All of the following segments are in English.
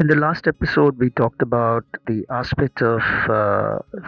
In the last episode, we talked about the aspect of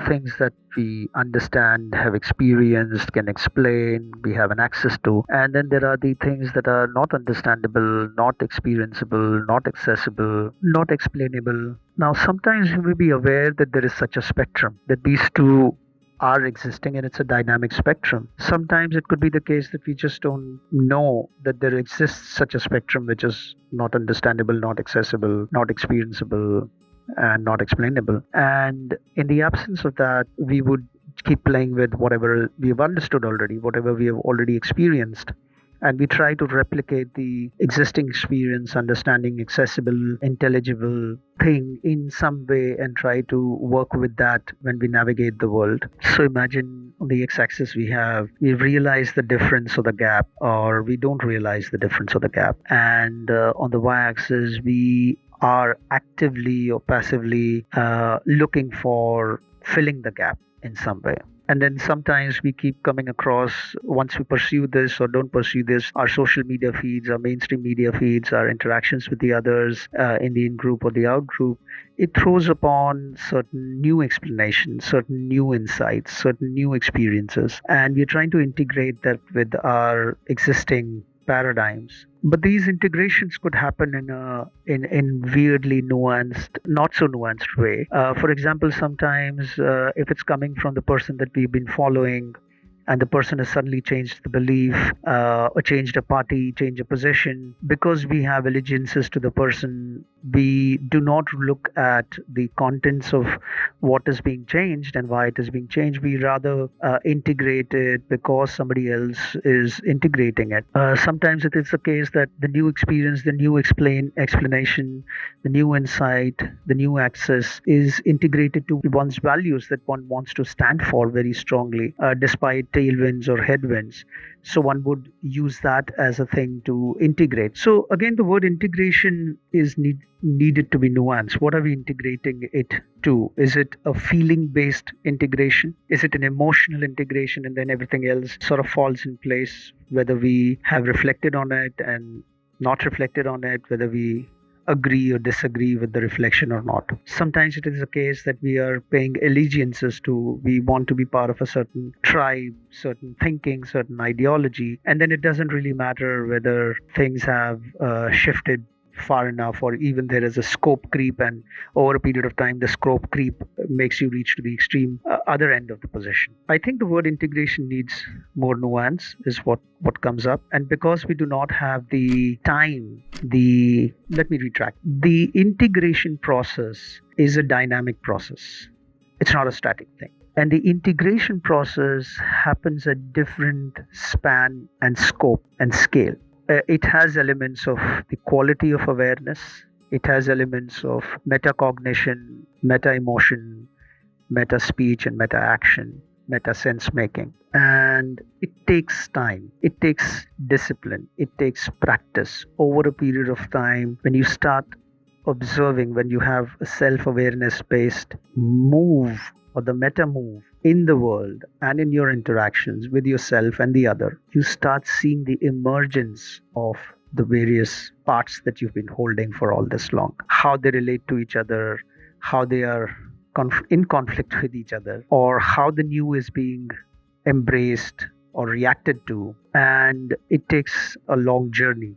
things that we understand, have experienced, can explain, we have an access to. And then there are the things that are not understandable, not experienceable, not accessible, not explainable. Now, sometimes you may be aware that there is such a spectrum, that these two are existing and it's a dynamic spectrum. Sometimes it could be the case that we just don't know that there exists such a spectrum which is not understandable, not accessible, not experienceable, and not explainable. And in the absence of that, we would keep playing with whatever we have understood already, whatever we have already experienced, and we try to replicate the existing experience, understanding accessible, intelligible thing in some way and try to work with that when we navigate the world. So imagine on the x-axis we realize the difference or the gap, or we don't realize the difference or the gap, and on the y-axis we are actively or passively looking for filling the gap in some way. And then sometimes we keep coming across, once we pursue this or don't pursue this, our social media feeds, our mainstream media feeds, our interactions with the others in the in group or the out group, it throws upon certain new explanations, certain new insights, certain new experiences. And we're trying to integrate that with our existing paradigms. But these integrations could happen in weirdly nuanced, not so nuanced way. For example, sometimes if it's coming from the person that we've been following, and the person has suddenly changed the belief, or changed a party, changed a position, because we have allegiances to the person, we do not look at the contents of what is being changed and why it is being changed. We rather integrate it because somebody else is integrating it. Sometimes it is the case that the new experience, the new explanation, the new insight, the new access is integrated to one's values that one wants to stand for very strongly, despite tailwinds or headwinds. So one would use that as a thing to integrate. So again, the word integration is needed to be nuanced. What are we integrating it to? Is it a feeling based integration? Is it an emotional integration and then everything else sort of falls in place, whether we have reflected on it and not reflected on it, whether we agree or disagree with the reflection or not. Sometimes it is a case that we are paying allegiances to, we want to be part of a certain tribe, certain thinking, certain ideology, and then it doesn't really matter whether things have shifted far enough, or even there is a scope creep, and over a period of time the scope creep makes you reach to the extreme other end of the position. I think the word integration needs more nuance, is what comes up. And because we do not have the time, the let me retract, the integration process is a dynamic process, it's not a static thing. And the integration process happens at different span and scope and scale. It has elements of the quality of awareness, it has elements of metacognition, meta emotion, meta speech, and meta action, meta sense making. And it takes time, it takes discipline, it takes practice over a period of time. When you start observing, when you have a self awareness based move or the meta move in the world and in your interactions with yourself and the other, you start seeing the emergence of the various parts that you've been holding for all this long, how they relate to each other, how they are in conflict with each other, or how the new is being embraced or reacted to. And it takes a long journey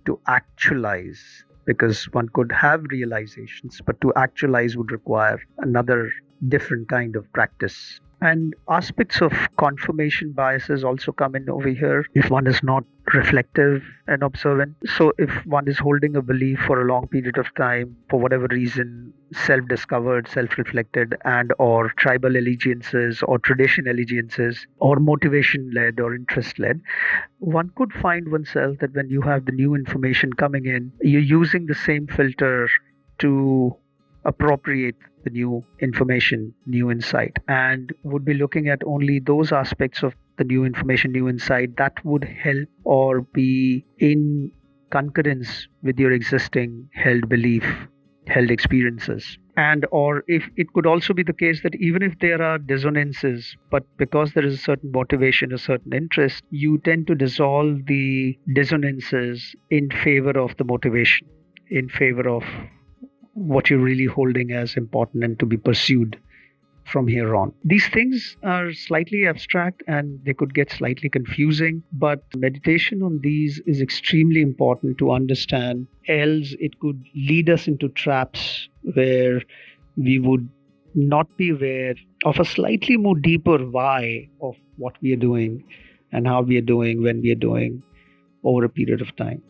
to actualize, because one could have realizations, but to actualize would require another different kind of practice. And aspects of confirmation biases also come in over here if one is not reflective and observant. So, if one is holding a belief for a long period of time, for whatever reason, self-discovered, self-reflected, and or tribal allegiances or tradition allegiances or motivation-led or interest-led, one could find oneself that when you have the new information coming in, you're using the same filter to appropriate the new information, new insight, and would be looking at only those aspects of the new information, new insight that would help or be in concurrence with your existing held belief, held experiences. And or if it could also be the case that even if there are dissonances, but because there is a certain motivation, a certain interest, you tend to dissolve the dissonances in favor of the motivation, in favor of what you're really holding as important and to be pursued from here on. These things are slightly abstract and they could get slightly confusing, but meditation on these is extremely important to understand, else, it could lead us into traps where we would not be aware of a slightly more deeper why of what we are doing and how we are doing when we are doing over a period of time.